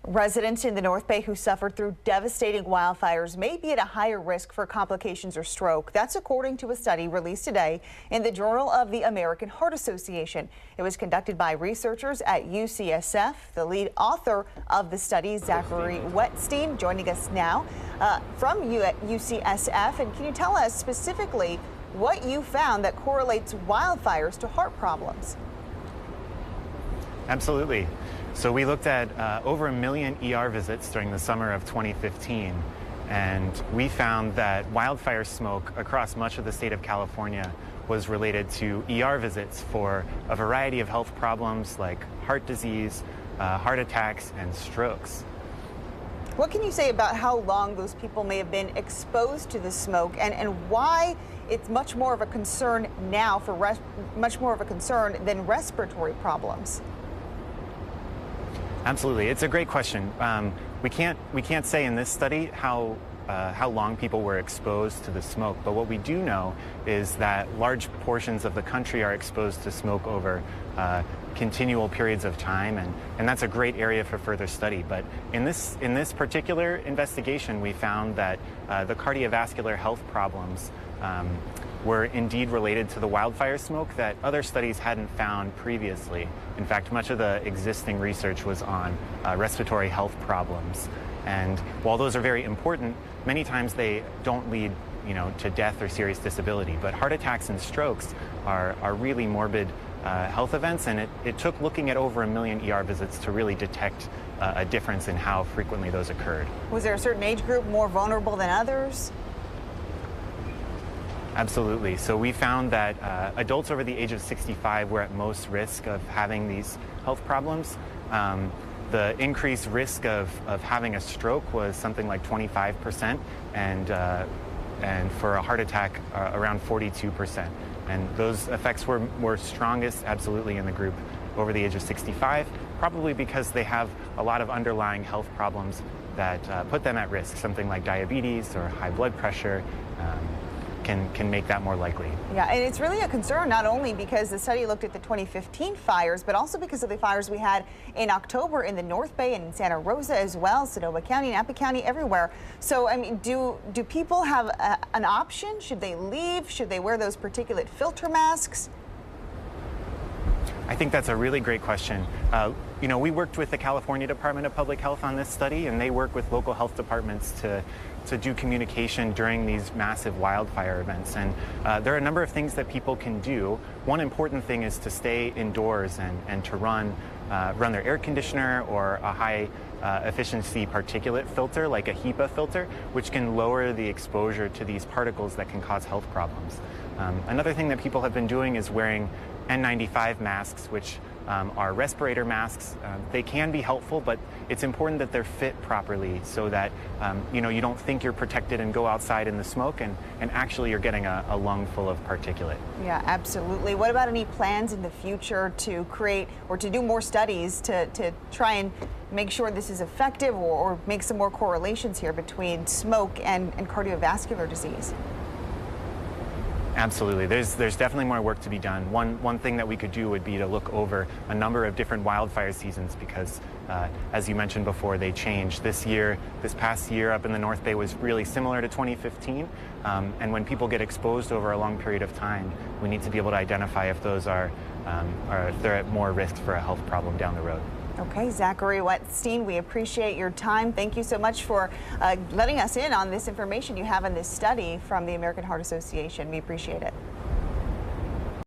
Residents in the North Bay who suffered through devastating wildfires may be at a higher risk for complications or stroke. That's according to a study released today in the Journal of the American Heart Association. It was conducted by researchers at UCSF. The lead author of the study, Zachary Wettstein, joining us now from UCSF. And can you tell us specifically what you found that correlates wildfires to heart problems? Absolutely. So we looked at over 1 million ER visits during the summer of 2015, and we found that wildfire smoke across much of the state of California was related to ER visits for a variety of health problems like heart disease, heart attacks, and strokes. What can you say about how long those people may have been exposed to the smoke and why it's much more of a concern now for much more of a concern than respiratory problems? Absolutely, it's a great question. We can't say in this study how long people were exposed to the smoke, but what we do know is that large portions of the country are exposed to smoke over continual periods of time, and that's a great area for further study. But in this particular investigation, we found that the cardiovascular health problems were indeed related to the wildfire smoke that other studies hadn't found previously. In fact, much of the existing research was on respiratory health problems. And while those are very important, many times they don't lead to death or serious disability. But heart attacks and strokes are really morbid health events, and it took looking at over 1 million ER visits to really detect a difference in how frequently those occurred. Was there a certain age group more vulnerable than others? Absolutely. So we found that adults over the age of 65 were at most risk of having these health problems. The increased risk of having a stroke was something like 25%, and for a heart attack, around 42%. And those effects were strongest, absolutely, in the group over the age of 65, probably because they have a lot of underlying health problems that put them at risk, something like diabetes or high blood pressure. Can make that more likely. Yeah, and it's really a concern not only because the study looked at the 2015 fires, but also because of the fires we had in October in the North Bay and in Santa Rosa as well, Sonoma County, Napa County, everywhere. So, I mean, do people have an option? Should they leave? Should they wear those particulate filter masks? I think that's a really great question. We worked with the California Department of Public Health on this study, and they work with local health departments to do communication during these massive wildfire events. And there are a number of things that people can do. One important thing is to stay indoors and to run their air conditioner or a high efficiency particulate filter like a HEPA filter, which can lower the exposure to these particles that can cause health problems. Another thing that people have been doing is wearing N95 masks, which are respirator masks. They can be helpful, but it's important that they're fit properly so that you don't think you're protected and go outside in the smoke and actually you're getting a lung full of particulate. Yeah, absolutely. What about any plans in the future to create or to do more studies to try and make sure this is effective or make some more correlations here between smoke and cardiovascular disease? Absolutely. There's definitely more work to be done. One thing that we could do would be to look over a number of different wildfire seasons because, as you mentioned before, they change. This past year up in the North Bay was really similar to 2015. And when people get exposed over a long period of time, we need to be able to identify if those if they're at more risk for a health problem down the road. Okay, Zachary Wettstein, we appreciate your time. Thank you so much for letting us in on this information you have in this study from the American Heart Association. We appreciate it.